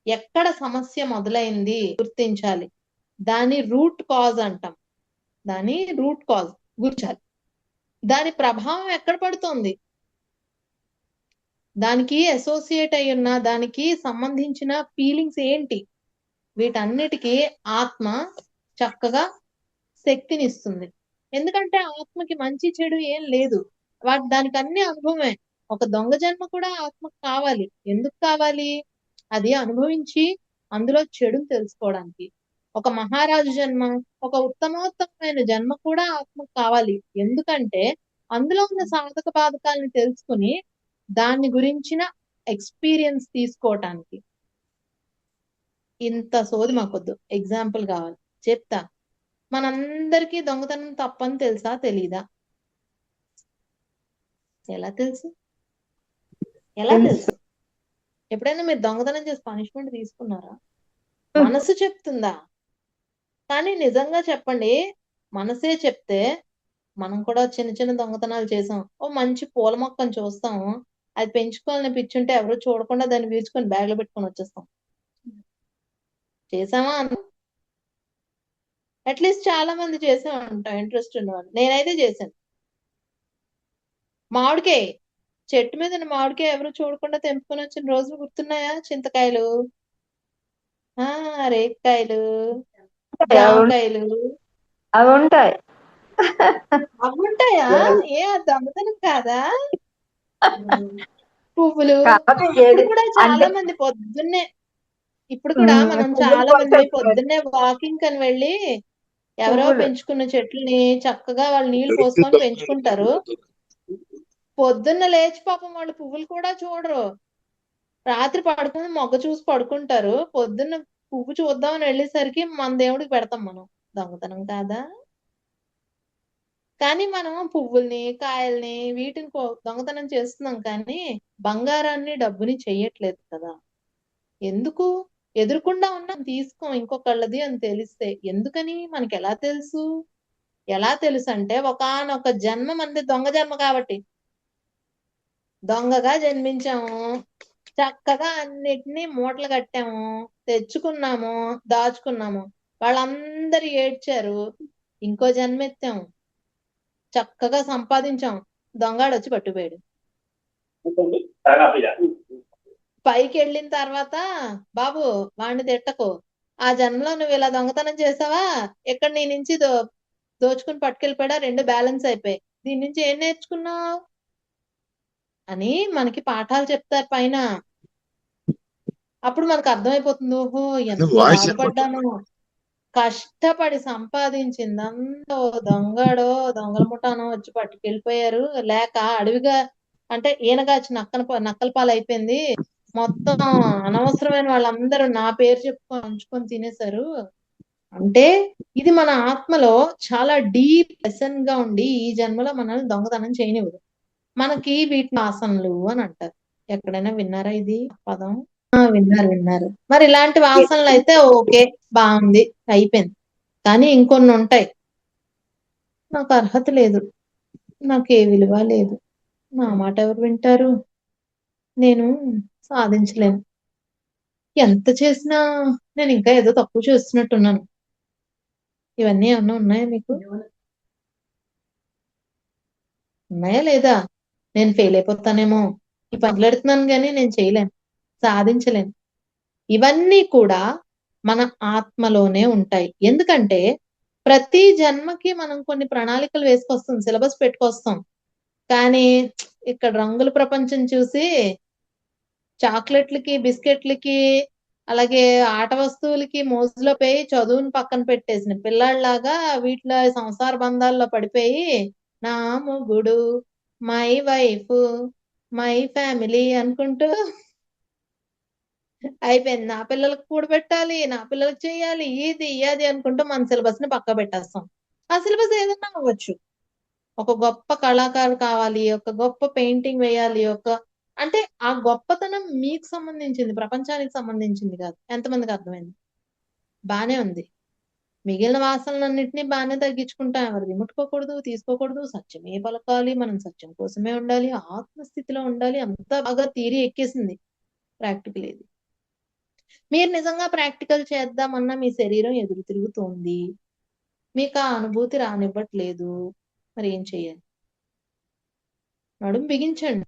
ఎక్కడ సమస్య మొదలైంది గుర్తించాలి. దాని రూట్ కాజ్ అంటాం. దాని రూట్ కాజ్ గుర్తించాలి. దాని ప్రభావం ఎక్కడ పడుతోంది, దానికి అసోసియేట్ అయి ఉన్న, దానికి సంబంధించిన ఫీలింగ్స్ ఏంటి, వీటన్నిటికీ ఆత్మ చక్కగా శక్తినిస్తుంది. ఎందుకంటే ఆత్మకి మంచి చెడు ఏం లేదు, దానికి అన్ని అనుభవమే. ఒక దొంగ జన్మ కూడా ఆత్మకు కావాలి. ఎందుకు కావాలి? అది అనుభవించి అందులో చెడుని తెలుసుకోవడానికి. ఒక మహారాజు జన్మ, ఒక ఉత్తమోత్తమైన జన్మ కూడా ఆత్మకు కావాలి. ఎందుకంటే అందులో ఉన్న సాధక బాధకాలను తెలుసుకుని దాని గురించిన ఎక్స్పీరియన్స్ తీసుకోవటానికి. ఇంత సోది మాకొద్దు, ఎగ్జాంపుల్ కావాలి, చెప్తా. మనందరికీ దొంగతనం తప్పని తెలుసా తెలీదా? ఎలా తెలుసు? ఎలా తెలుసు? ఎప్పుడైనా మీరు దొంగతనం చేసి పనిష్మెంట్ తీసుకున్నారా? మనసు చెప్తుందా? కానీ నిజంగా చెప్పండి, మనసే చెప్తే మనం కూడా చిన్న చిన్న దొంగతనాలు చేసాం. ఓ మంచి పూల మొక్కను చూస్తాం, అది పెంచుకోవాలని పిచ్చుంటే ఎవరు చూడకుండా దాన్ని పీల్చుకొని బ్యాగ్ లో పెట్టుకొని వచ్చేస్తాం. చేసామా? అట్లీస్ట్ చాలా మంది చేసే ఉంటాం, ఇంట్రెస్ట్ ఉన్నవాళ్ళు. నేనైతే చేశాను. మామిడికాయ చెట్టు మీద ఉన్న మామిడికాయ ఎవరు చూడకుండా తెంపుకొని వచ్చిన రోజులు గుర్తున్నాయా? చింతకాయలు, రేక్కాయలు, జామకాయలు అవి ఉంటాయి. అవి ఉంటాయా? ఏ అది దొంగతనం కాదా? పువ్వులు కాకపోతే ఇప్పుడు ఏది కూడా చాలా అంటే మంది పొద్దున్నే, ఇప్పుడు కూడా మనం పువ్వుల చాలా కోసం మంది పొద్దున్నే వాకింగ్ అని వెళ్ళి ఎవరో పువ్వులు పెంచుకున్న చెట్లని చక్కగా వాళ్ళు నీళ్లు పోసుకొని పెంచుకుంటారు. పొద్దున్న లేచి పాపం వాళ్ళు పువ్వులు కూడా చూడరు. రాత్రి పడుకుని మొగ్గ చూసి పడుకుంటారు. పొద్దున్న పువ్వు చూద్దామని వెళ్ళేసరికి మన దేవుడికి పెడతాం మనం. దొంగతనం కాదా? కానీ మనం పువ్వుల్ని, కాయల్ని, వీటిని దొంగతనం చేస్తున్నాం, కానీ బంగారాన్ని, డబ్బుని చెయ్యట్లేదు కదా. ఎందుకు? ఎదురుకుండా ఉన్నాం, తీసుకోం ఇంకొకళ్ళది అని తెలిస్తే. ఎందుకని? మనకి ఎలా తెలుసు? ఎలా తెలుసు అంటే ఒకానొక జన్మ మనది దొంగ జన్మ కాబట్టి. దొంగగా జన్మించాము, చక్కగా అన్నిటినీ మూటలు కట్టాము, తెచ్చుకున్నాము, దాచుకున్నాము. వాళ్ళందరూ ఏడ్చారు, ఇంకో జన్మ ఎత్తాము, చక్కగా సంపాదించాం, దొంగాడు వచ్చి పట్టుపోయాడు. పైకి వెళ్ళిన తర్వాత, బాబు వాడిని తిట్టకు, ఆ జన్మలో నువ్వు ఇలా దొంగతనం చేసావా, ఇక్కడ నీ నుంచి దోచుకుని పట్టుకెళ్ళిపోయాడా, 2 బ్యాలెన్స్ అయిపోయాయి, దీని నుంచి ఏం నేర్చుకున్నావు అని మనకి పాఠాలు చెప్తారు పైన. అప్పుడు మనకు అర్థమైపోతుంది, ఓహో ఎంత బాధపడ్డాను, కష్టపడి సంపాదించిందంతా దొంగడో దొంగల ముఠానో వచ్చి పట్టుకెళ్ళిపోయారు, లేక అడవిగా అంటే ఈనగాచి నక్కల పాలు అయిపోయింది, మొత్తం అనవసరమైన వాళ్ళందరూ నా పేరు చెప్పుకొని ఉంచుకొని తినేశారు. అంటే ఇది మన ఆత్మలో చాలా డీప్ లెసన్ గా ఉండి ఈ జన్మలో మనల్ని దొంగతనం చేయనివ్వదు. మనకి వీటిని వాసనలు అని అంటారు. ఎక్కడైనా విన్నారా ఇది పదం? విన్నారు. మరి ఇలాంటి వాసనలు అయితే ఓకే, బాగుంది, అయిపోయింది. కానీ ఇంకొన్ని ఉంటాయి, నాకు అర్హత లేదు, నాకు ఏ విలువ లేదు, నా మాట ఎవరు వింటారు, నేను సాధించలేను, ఎంత చేసినా నేను ఇంకా ఏదో తక్కువ చేస్తున్నట్టున్నాను. ఇవన్నీ ఏమన్నా ఉన్నాయా మీకు? ఉన్నాయా లేదా? నేను ఫెయిల్ అయిపోతానేమో, ఈ పనులు పెడుతున్నాను కానీ నేను చేయలేను, సాధించలేను. ఇవన్నీ కూడా మన ఆత్మలోనే ఉంటాయి. ఎందుకంటే ప్రతి జన్మకి మనం కొన్ని ప్రణాళికలు వేసుకొస్తాం, సిలబస్ పెట్టుకొస్తాం. కానీ ఇక్కడ రంగుల ప్రపంచం చూసి చాక్లెట్లకి, బిస్కెట్లకి, అలాగే ఆట వస్తువులకి మోజులో పోయి చదువుని పక్కన పెట్టేసిన పిల్లాడిలాగా వీటిలో సంసార బంధాల్లో పడిపోయి నా మొగుడు, మై వైఫ్, మై ఫ్యామిలీ అనుకుంటూ అయిపోయింది. నా పిల్లలకు కూడబెట్టాలి, నా పిల్లలకు చేయాలి, ఇది అది అనుకుంటూ మన సిలబస్ ని పక్క పెట్టేస్తాం. ఆ సిలబస్ ఏదైనా అవ్వచ్చు. ఒక గొప్ప కళాకారు కావాలి, ఒక గొప్ప పెయింటింగ్ వేయాలి, అంటే ఆ గొప్పతనం మీకు సంబంధించింది, ప్రపంచానికి సంబంధించింది కాదు. ఎంతమందికి అర్థమైంది? బానే ఉంది. మిగిలిన వాసనలన్నింటినీ బానే తగ్గించుకుంటాం. ఎవరిది ముట్టుకోకూడదు, తీసుకోకూడదు, సత్యమే పలకాలి, మనం సత్యం కోసమే ఉండాలి, ఆత్మస్థితిలో ఉండాలి. అంతా బాగా థియరీ ఎక్కేసింది, ప్రాక్టికల్ ఏది. మీరు నిజంగా ప్రాక్టికల్ చేద్దామన్నా మీ శరీరం ఎదురు తిరుగుతోంది, మీకు ఆ అనుభూతి రానివ్వట్లేదు. మరి ఏం చెయ్యాలి? నడుము బిగించండి,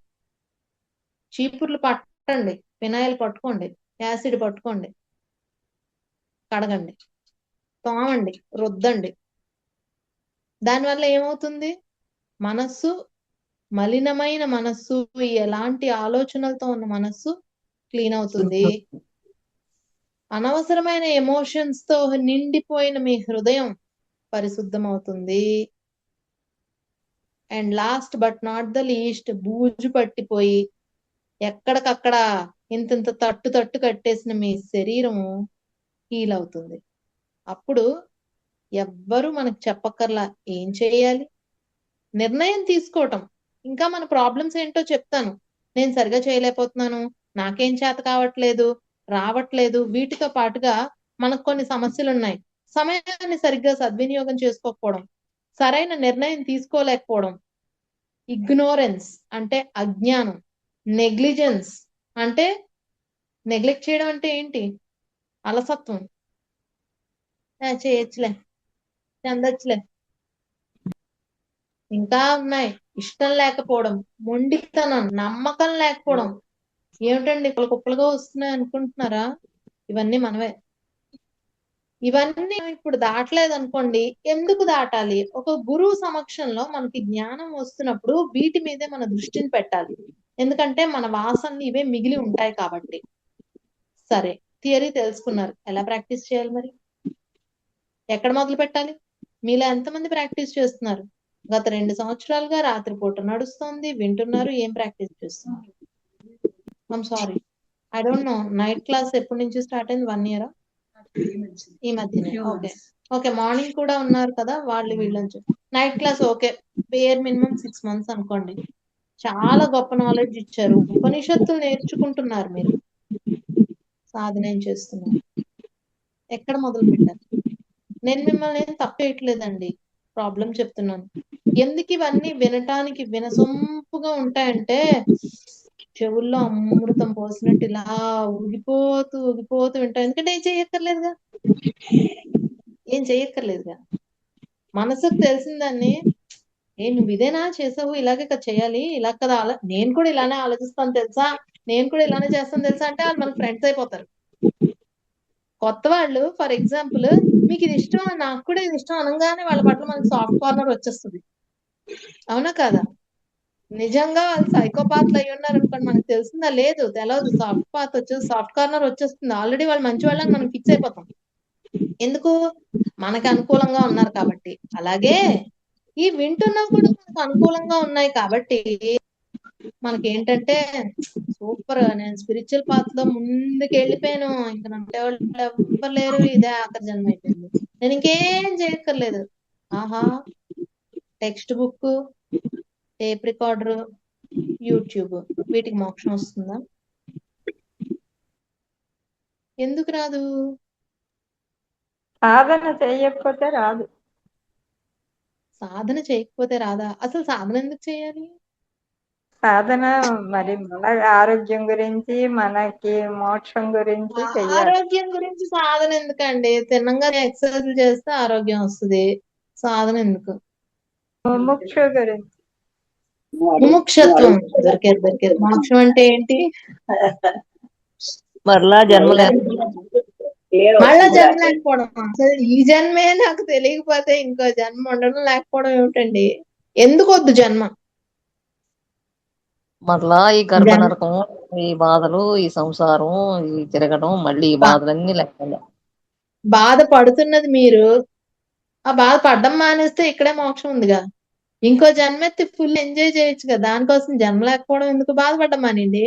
చీపుర్లు పట్టండి, ఫినాయిల్ పట్టుకోండి, యాసిడ్ పట్టుకోండి, కడగండి, తోమండి, రుద్దండి. దానివల్ల ఏమవుతుంది? మనస్సు, మలినమైన మనస్సు, ఎలాంటి ఆలోచనలతో ఉన్న మనస్సు క్లీన్ అవుతుంది. అనవసరమైన ఎమోషన్స్ తో నిండిపోయిన మీ హృదయం పరిశుద్ధం అవుతుంది. And last but not the least, బూజు పట్టిపోయి ఎక్కడికక్కడ ఇంత తట్టు కట్టేసిన మీ శరీరం హీల్ అవుతుంది. అప్పుడు ఎవ్వరు మనకు చెప్పక్కర్లా ఏం చేయాలి, నిర్ణయం తీసుకోవటం. ఇంకా మన ప్రాబ్లమ్స్ ఏంటో చెప్తాను. నేను సరిగా చేయలేకపోతున్నాను, నాకేం చేత కావట్లేదు, రావట్లేదు. వీటితో పాటుగా మనకు కొన్ని సమస్యలు ఉన్నాయి. సమయాన్ని సరిగ్గా సద్వినియోగం చేసుకోకపోవడం, సరైన నిర్ణయం తీసుకోలేకపోవడం, ఇగ్నోరెన్స్ అంటే అజ్ఞానం, నెగ్లిజెన్స్ అంటే నెగ్లెక్ట్ చేయడం అంటే ఏంటి? అలసత్వం. చేయొచ్చులే, చెందొచ్చులే. ఇంకా ఉన్నాయి. ఇష్టం లేకపోవడం, మొండితనం, నమ్మకం లేకపోవడం. ఏమిటండి కుప్పలుగా వస్తున్నాయి అనుకుంటున్నారా? ఇవన్నీ మనవే. ఇవన్నీ ఇప్పుడు దాటలేదు అనుకోండి. ఎందుకు దాటాలి? ఒక గురువు సమక్షంలో మనకి జ్ఞానం వస్తున్నప్పుడు వీటి మీదే మన దృష్టిని పెట్టాలి. ఎందుకంటే మన వాసనలు ఇవే మిగిలి ఉంటాయి కాబట్టి. సరే, థియరీ తెలుసుకున్నారు, ఎలా ప్రాక్టీస్ చేయాలి మరి? ఎక్కడ మొదలు పెట్టాలి? మీలో ఎంతమంది ప్రాక్టీస్ చేస్తున్నారు? గత 2 సంవత్సరాలుగా రాత్రిపూట నడుస్తోంది, వింటున్నారు. ఏం ప్రాక్టీస్ చేస్తున్నారు? I'm sorry, I don't know. Night class ఎప్పటి నుంచి స్టార్ట్ అయింది? 1 year? ఈ మధ్యనే. ఓకే, మార్నింగ్ కూడా ఉన్నారు కదా వాళ్ళు వీళ్ళని. నైట్ క్లాస్ ఓకే, పేర్ మినిమం 6 months అనుకోండి. చాలా గొప్ప నాలెడ్జ్ ఇచ్చారు. ఉపనిషత్తులు నేర్చుకుంటున్నారు మీరు. సాధన ఏం చేస్తున్నారు? ఎక్కడ మొదలు పెట్టారు? నేను మిమ్మల్ని ఏం తప్పేయట్లేదండి, ప్రాబ్లం చెప్తున్నాను. ఎందుకు ఇవన్నీ వినటానికి వినసొంపుగా ఉంటాయంటే చెవుల్లో అమృతం పోసినట్టు ఇలా ఊగిపోతూ వింటాం. ఎందుకంటే ఏం చేయక్కర్లేదుగా. మనసుకు తెలిసిన దాన్ని నువ్వు ఇదేనా చేసావు, ఇలాగే కదా చేయాలి, ఇలా కదా నేను కూడా ఇలానే ఆలోచిస్తాను తెలుసా, నేను కూడా ఇలానే చేస్తాను తెలుసా అంటే వాళ్ళు మనకు ఫ్రెండ్స్ అయిపోతారు. కొత్త వాళ్ళు ఫర్ ఎగ్జాంపుల్ మీకు ఇది ఇష్టం, నాకు కూడా ఇది ఇష్టం అనగానే వాళ్ళ పట్ల మనకి సాఫ్ట్ కార్నర్ వచ్చేస్తుంది. అవునా కాదా? నిజంగా వాళ్ళు సైకోపాత్లు అయి ఉన్నారు అనుకోండి, మనకు తెలిసిందా? లేదు, తెలవదు. సాఫ్ట్ కార్నర్ వచ్చేస్తుంది. ఆల్రెడీ వాళ్ళు మంచి వాళ్ళని మనం ఫిక్స్ అయిపోతాం. ఎందుకు? మనకి అనుకూలంగా ఉన్నారు కాబట్టి. అలాగే ఈ వింటున్నా కూడా మనకు అనుకూలంగా ఉన్నాయి కాబట్టి మనకేంటంటే సూపర్, నేను స్పిరిచువల్ పాత్ లో ముందుకు వెళ్ళిపోయాను, ఇంకా అంటే వాళ్ళు ఎవ్వరు లేరు, ఇదే ఆఖరి జన్మ అయిపోయింది, నేను ఇంకేం చేయక్కర్లేదు. ఆహా, text book, tape recorder, YouTube, వీటికి మోక్షం వస్తుందా? ఎందుకు రాదు? సాధన చెయ్యకపోతే రాదు. సాధన చేయకపోతే రాదా? అసలు సాధన ఎందుకు చేయాలి? సాధన మరి మన ఆరోగ్యం గురించి, మనకి మోక్షం గురించి చెయ్యాలి. ఆరోగ్యం గురించి సాధన ఎందుకండి? తిన్నంగానే ఎక్సర్సైజ్ చేస్తే ఆరోగ్యం వస్తుంది. సాధన ఎందుకు? ముముక్షు గురించి. ముముక్షత్వం దొరికేది. మోక్షం అంటే ఏంటి? మరలా జన్మ మళ్ళా జన్మ లేకపోవడం. అసలు ఈ జన్మే నాకు తెలియకపోతే ఇంకో జన్మ ఉండడం లేకపోవడం ఏమిటండి? ఎందుకు వద్దు జన్మ? మరలా ఈ గర్భ నరకం, ఈ బాధలు, ఈ సంసారం, ఈ తిరగడం, మళ్ళీ ఈ బాధలన్నీ లేకుండా బాధపడుతున్నది మీరు. ఆ బాధ పడ్డం మానేస్తే ఇక్కడే మోక్షం ఉందిగా. ఇంకో జన్మెత్తి ఫుల్ ఎంజాయ్ చేయొచ్చు కదా. దానికోసం జన్మ లేకపోవడం ఎందుకు? బాధపడ్డం మానండి.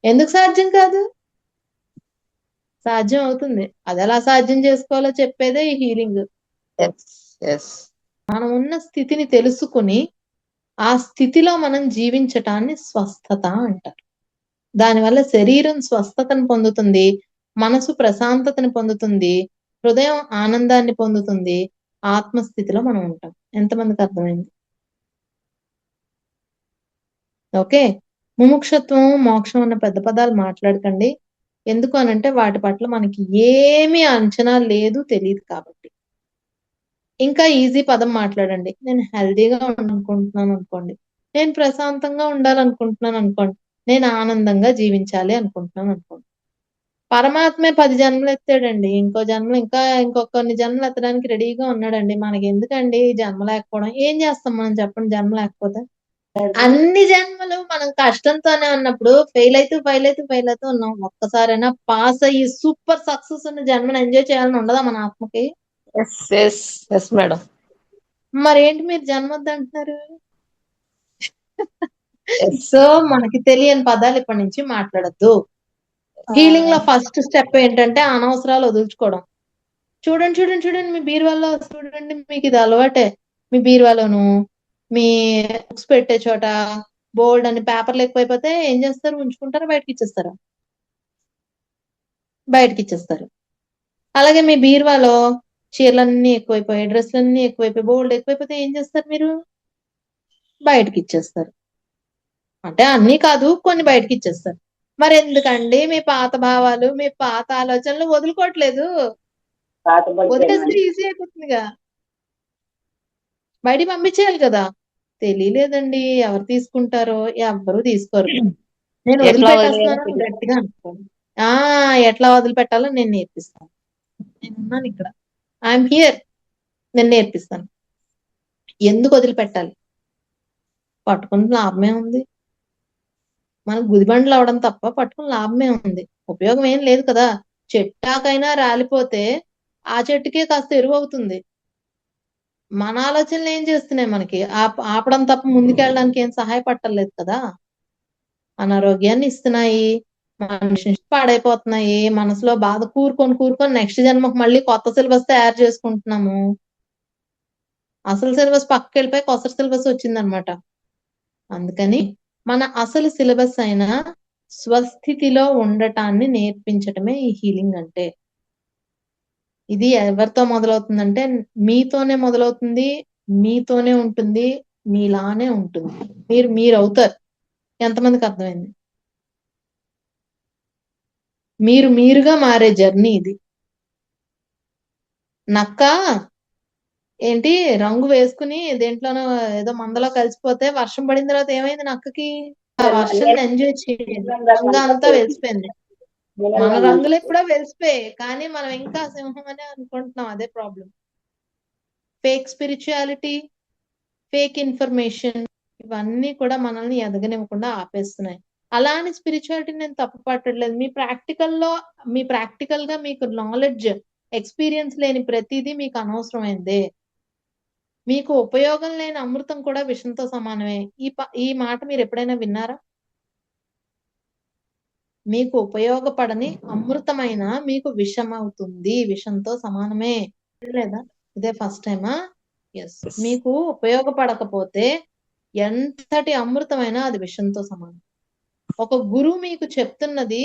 ఎందుకు సాధ్యం కాదు? సాధ్యం అవుతుంది. అది ఎలా సాధ్యం చేసుకోవాలో చెప్పేదే ఈ హీలింగ్. మనం ఉన్న స్థితిని తెలుసుకుని ఆ స్థితిలో మనం జీవించటాన్ని స్వస్థత అంటారు. దానివల్ల శరీరం స్వస్థతను పొందుతుంది, మనసు ప్రశాంతతను పొందుతుంది, హృదయం ఆనందాన్ని పొందుతుంది, ఆత్మస్థితిలో మనం ఉంటాం. ఎంతమందికి అర్థమైంది? ఓకే. ముముక్షత్వం, మోక్షం అన్న పెద్ద పదాలు మాట్లాడకండి. ఎందుకు అనంటే వాటి పట్ల మనకి ఏమీ అంచనా లేదు, తెలియదు కాబట్టి. ఇంకా ఈజీ పదం మాట్లాడండి. నేను హెల్దీగా ఉండాలనుకుంటున్నాను అనుకోండి, నేను ప్రశాంతంగా ఉండాలనుకుంటున్నాను అనుకోండి, నేను ఆనందంగా జీవించాలి అనుకుంటున్నాను అనుకోండి. పరమాత్మే 10 జన్మలు ఎత్తాడండి. ఇంకొక కొన్ని జన్మలు ఎత్తడానికి రెడీగా ఉన్నాడండి. మనకి ఎందుకండి జన్మ లేకపోవడం? ఏం చేస్తాం మనం చెప్పండి జన్మ లేకపోతే? అన్ని జన్మలు మనం కష్టంతోనే ఉన్నప్పుడు ఫెయిల్ అవుతూ ఉన్నాం. ఒక్కసారైనా పాస్ అయ్యి సూపర్ సక్సెస్ ఉన్న జన్మను ఎంజాయ్ చేయాలని ఉండదా మన ఆత్మకి? మేడం. మరేంటి మీరు జన్మ వద్దంటున్నారు? సో మనకి తెలియని పదాలు ఇప్పటి నుంచి మాట్లాడద్దు. హీలింగ్ లో ఫస్ట్ స్టెప్ ఏంటంటే అనవసరాలు వదులుచుకోవడం. చూడండి మీ బీరువాలో చూడండి, మీకు ఇది అలవాటే. మీ బీరువాలోను మీ బుక్స్ పెట్టే చోట బోల్డ్ అని పేపర్లు ఎక్కువైపోతే ఏం చేస్తారు? ఉంచుకుంటారా? బయటకి ఇచ్చేస్తారు. అలాగే మీ బీరువాలో చీరలన్నీ ఎక్కువైపోయాయి, డ్రెస్లన్నీ ఎక్కువైపోయి, బోల్డ్ ఎక్కువైపోతే ఏం చేస్తారు మీరు? బయటకి ఇచ్చేస్తారు. అంటే అన్నీ కాదు, కొన్ని బయటకి ఇచ్చేస్తారు. మరి ఎందుకండి మీ పాత భావాలు, మీ పాత ఆలోచనలు వదులుకోవట్లేదు? వదిలేస్తే ఈజీ అయిపోతుందిగా. బయటికి పంపించేయాలి కదా. తెలియలేదండి, ఎవరు తీసుకుంటారో? ఎవ్వరు తీసుకోరు. నేను వదిలిపెట్టేస్తున్నాను గట్టిగా అనుకోండి. ఎట్లా వదిలిపెట్టాలో నేను నేర్పిస్తాను. నేనున్నాను ఇక్కడ, ఐఎమ్ హియర్. నేను నేర్పిస్తాను. ఎందుకు వదిలిపెట్టాలి? పట్టుకుని లాభమే ఉంది? మనకు గుదిబండ్లు అవడం తప్ప పట్టుకుని లాభమే ఉంది? ఉపయోగం ఏం లేదు కదా. చెట్టాకైనా రాలిపోతే ఆ చెట్టుకే కాస్త ఎరువు అవుతుంది. మన ఆలోచనలు ఏం చేస్తున్నాయి? మనకి ఆపడం తప్ప ముందుకెళ్ళడానికి ఏం సహాయపడలేదు కదా. అనారోగ్యాన్ని ఇస్తున్నాయి, మనిషి పాడైపోతున్నాయి, మనసులో బాధ కూరుకొని నెక్స్ట్ జన్మకు మళ్ళీ కొత్త సిలబస్ తయారు చేసుకుంటున్నాము. అసలు సిలబస్ పక్కకి వెళ్ళిపోయి కొత్త సిలబస్ వచ్చిందనమాట. అందుకని మన అసలు సిలబస్ అయిన స్వస్థితిలో ఉండటాన్ని నేర్పించటమే ఈ హీలింగ్ అంటే. ఇది ఎవరితో మొదలవుతుందంటే మీతోనే మొదలవుతుంది, మీతోనే ఉంటుంది, మీలానే ఉంటుంది. మీరు అవుతారు. ఎంతమందికి అర్థమైంది? మీరుగా మారే జర్నీ ఇది. నక్క ఏంటి రంగు వేసుకుని దేంట్లోనో ఏదో మందలో కలిసిపోతే వర్షం పడిన తర్వాత ఏమైంది నక్కకి? ఆ వర్షం ఎంజాయ్ చేయండి. రంగు అంతా వెలిసిపోయింది. మన రంగులు ఎప్పుడో వెలిసిపోయాయి, కానీ మనం ఇంకా సింహం అనే అనుకుంటున్నాం. అదే problem. Fake spirituality, fake information, ఇవన్నీ కూడా మనల్ని ఎదగనివ్వకుండా ఆపేస్తున్నాయి. అలా అని స్పిరిచువాలిటీ నేను తప్పు పట్టట్లేదు. మీ ప్రాక్టికల్ గా మీకు నాలెడ్జ్, ఎక్స్పీరియన్స్ లేని ప్రతిదీ మీకు అనవసరమైందే. మీకు ఉపయోగం లేని అమృతం కూడా విషంతో సమానమే. ఈ మాట మీరు ఎప్పుడైనా విన్నారా? మీకు ఉపయోగపడని అమృతమైన మీకు విషం అవుతుంది, విషంతో సమానమే. లేదా ఇదే ఫస్ట్ టైమా? ఎస్. మీకు ఉపయోగపడకపోతే ఎంతటి అమృతమైనా అది విషంతో సమానం. ఒక గురువు మీకు చెప్తున్నది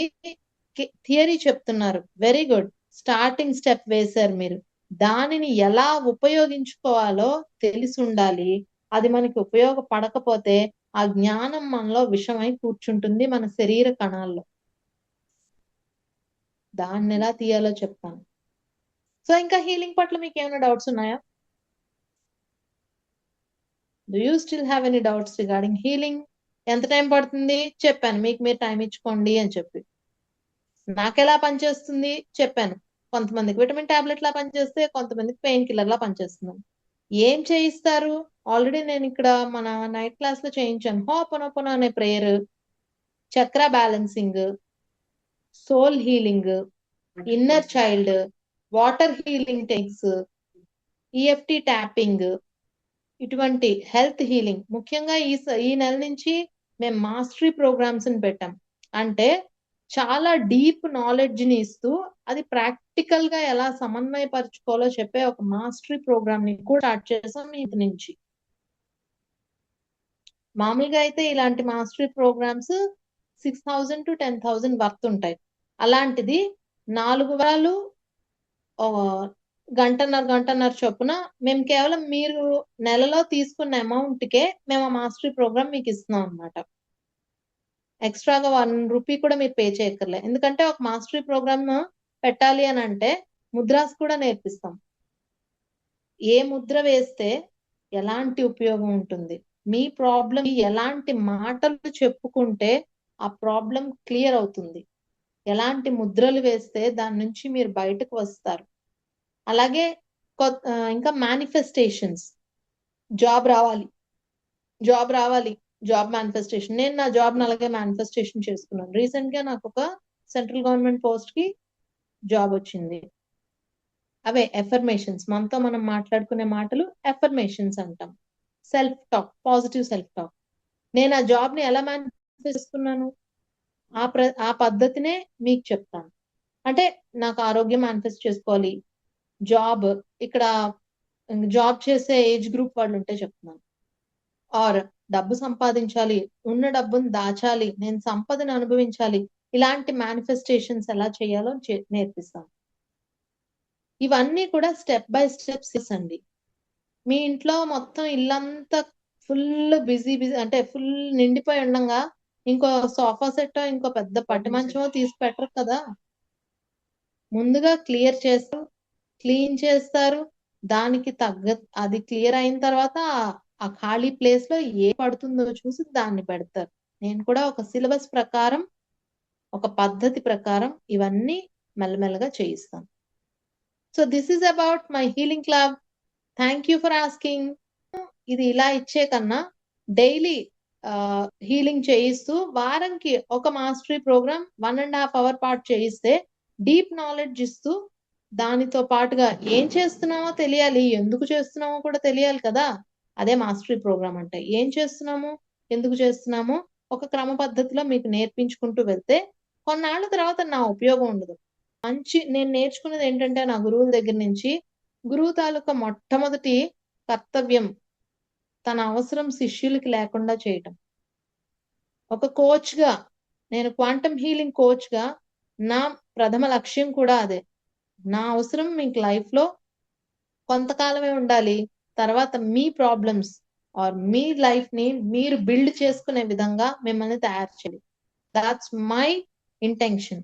థియరీ చెప్తున్నారు, వెరీ గుడ్, స్టార్టింగ్ స్టెప్ వేశారు మీరు. దానిని ఎలా ఉపయోగించుకోవాలో తెలిసి ఉండాలి. అది మనకి ఉపయోగపడకపోతే ఆ జ్ఞానం మనలో విషమై కూర్చుంటుంది మన శరీర కణాల్లో. దాన్ని ఎలా తీయాలో చెప్తాను. సో ఇంకా హీలింగ్ పట్ల మీకు ఏమైనా డౌట్స్ ఉన్నాయా? Do you still have any doubts regarding healing? ఎంత టైం పడుతుంది చెప్పాను, మీకు మీరు టైం ఇచ్చుకోండి అని చెప్పి. నాకెలా పనిచేస్తుంది చెప్పాను. కొంతమందికి విటమిన్ టాబ్లెట్ లా పనిచేస్తే, కొంతమందికి పెయిన్ కిల్లర్ లా పనిచేస్తుంది. ఏం చేయిస్తారు? ఆల్రెడీ నేను ఇక్కడ మన నైట్ క్లాస్ లో చేయించాను. హోపనోపన అనే prayer, chakra balancing, soul healing, inner child, water healing techs, EFT tapping, ఇటువంటి హెల్త్ హీలింగ్. ముఖ్యంగా ఈ నెల నుంచి మేము మాస్టరీ ప్రోగ్రామ్స్ ని పెట్టాం. అంటే చాలా డీప్ నాలెడ్జ్ ని ఇస్తూ అది ప్రాక్టికల్ గా ఎలా సమన్వయపరచుకోవాలో చెప్పే ఒక మాస్టరీ ప్రోగ్రామ్ ని కూడా స్టార్ట్ చేసాం ఇది నుంచి. మామూలుగా అయితే ఇలాంటి మాస్టరీ ప్రోగ్రామ్స్ 6,000 to 10,000 వర్త్ ఉంటాయి. అలాంటిది 4 వారాలు గంటన్నర చొప్పున మేము కేవలం మీరు నెలలో తీసుకున్న అమౌంట్ కే మేము ఆ మాస్టరీ ప్రోగ్రామ్ మీకు ఇస్తున్నాం అనమాట. ఎక్స్ట్రాగా 1 రూపీ కూడా మీరు పే చేయక్కర్లే. ఎందుకంటే ఒక మాస్టరీ ప్రోగ్రామ్ పెట్టాలి అని అంటే ముద్రాస్ కూడా నేర్పిస్తాం. ఏ ముద్ర వేస్తే ఎలాంటి ఉపయోగం ఉంటుంది, మీ ప్రాబ్లం ఎలాంటి మాటలు చెప్పుకుంటే ఆ ప్రాబ్లం క్లియర్ అవుతుంది, ఎలాంటి ముద్రలు వేస్తే దాని నుంచి మీరు బయటకు వస్తారు. అలాగే ఇంకా మేనిఫెస్టేషన్స్, జాబ్ రావాలి, జాబ్ మేనిఫెస్టేషన్. నేను నా జాబ్ అలాగే మేనిఫెస్టేషన్ చేసుకున్నాను. రీసెంట్ గా నాకు ఒక సెంట్రల్ గవర్నమెంట్ పోస్ట్ కి జాబ్ వచ్చింది. అవే ఎఫర్మేషన్స్, మనతో మనం మాట్లాడుకునే మాటలు ఎఫర్మేషన్స్ అంటాం. Self talk, positive self talk. నేను ఆ జాబ్ ని ఎలా మేనిఫెస్ట్ చేసుకున్నాను, ఆ పద్ధతినే మీకు చెప్తాను. అంటే నాకు ఆరోగ్యం మేనిఫెస్ట్ చేసుకోవాలి, జాబ్, ఇక్కడ జాబ్ చేసే ఏజ్ గ్రూప్ వాళ్ళు ఉంటే చెప్తున్నాను. ఆర్ డబ్బు సంపాదించాలి, ఉన్న డబ్బును దాచాలి, నేను సంపదను అనుభవించాలి, ఇలాంటి మేనిఫెస్టేషన్స్ ఎలా చేయాలో నేర్పిస్తాను. ఇవన్నీ కూడా స్టెప్ బై స్టెప్స్ అండి. మీ ఇంట్లో మొత్తం ఇల్లంతా ఫుల్ బిజీ అంటే ఫుల్ నిండిపోయి ఉండగా ఇంకో సోఫా సెట్, ఇంకో పెద్ద పట్టి మంచమో తీసి పెట్టరు కదా. ముందుగా క్లియర్ చేస్తారు, క్లీన్ చేస్తారు, దానికి అది క్లియర్ అయిన తర్వాత ఆ ఖాళీ ప్లేస్ లో ఏ పడుతుందో చూసి దాన్ని పెడతారు. నేను కూడా ఒక సిలబస్ ప్రకారం, ఒక పద్ధతి ప్రకారం ఇవన్నీ మెల్లమెల్లగా చేయిస్తాను. So this is about my healing club. Thank you for asking. ఇది ఇలా ఇచ్చే కన్నా డైలీ హీలింగ్ చేయిస్తూ వారంకి ఒక మాస్టరీ ప్రోగ్రామ్ 1.5 hour పాటు చేయిస్తే డీప్ నాలెడ్జ్ ఇస్తూ, దానితో పాటుగా ఏం చేస్తున్నామో తెలియాలి, ఎందుకు చేస్తున్నామో కూడా తెలియాలి కదా. అదే మాస్టరీ ప్రోగ్రామ్ అంటే. ఏం చేస్తున్నాము, ఎందుకు చేస్తున్నాము ఒక క్రమ పద్ధతిలో మీకు నేర్పించుకుంటూ వెళ్తే కొన్నాళ్ళ తర్వాత నా ఉపయోగం ఉండదు. నేను నేర్చుకున్నది ఏంటంటే నా గురువుల దగ్గర నుంచి, గురువు తాలూకా మొట్టమొదటి కర్తవ్యం తన అవసరం శిష్యులకి లేకుండా చేయటం. ఒక కోచ్ గా, నేను క్వాంటమ్ హీలింగ్ కోచ్ గా నా ప్రథమ లక్ష్యం కూడా అదే. నా అవసరం మీకు లైఫ్ లో కొంతకాలమే ఉండాలి, తర్వాత మీ ప్రాబ్లమ్స్ ఆర్ మీ లైఫ్ ని మీరు బిల్డ్ చేసుకునే విధంగా మిమ్మల్ని తయారు చేయాలి. That's my intention.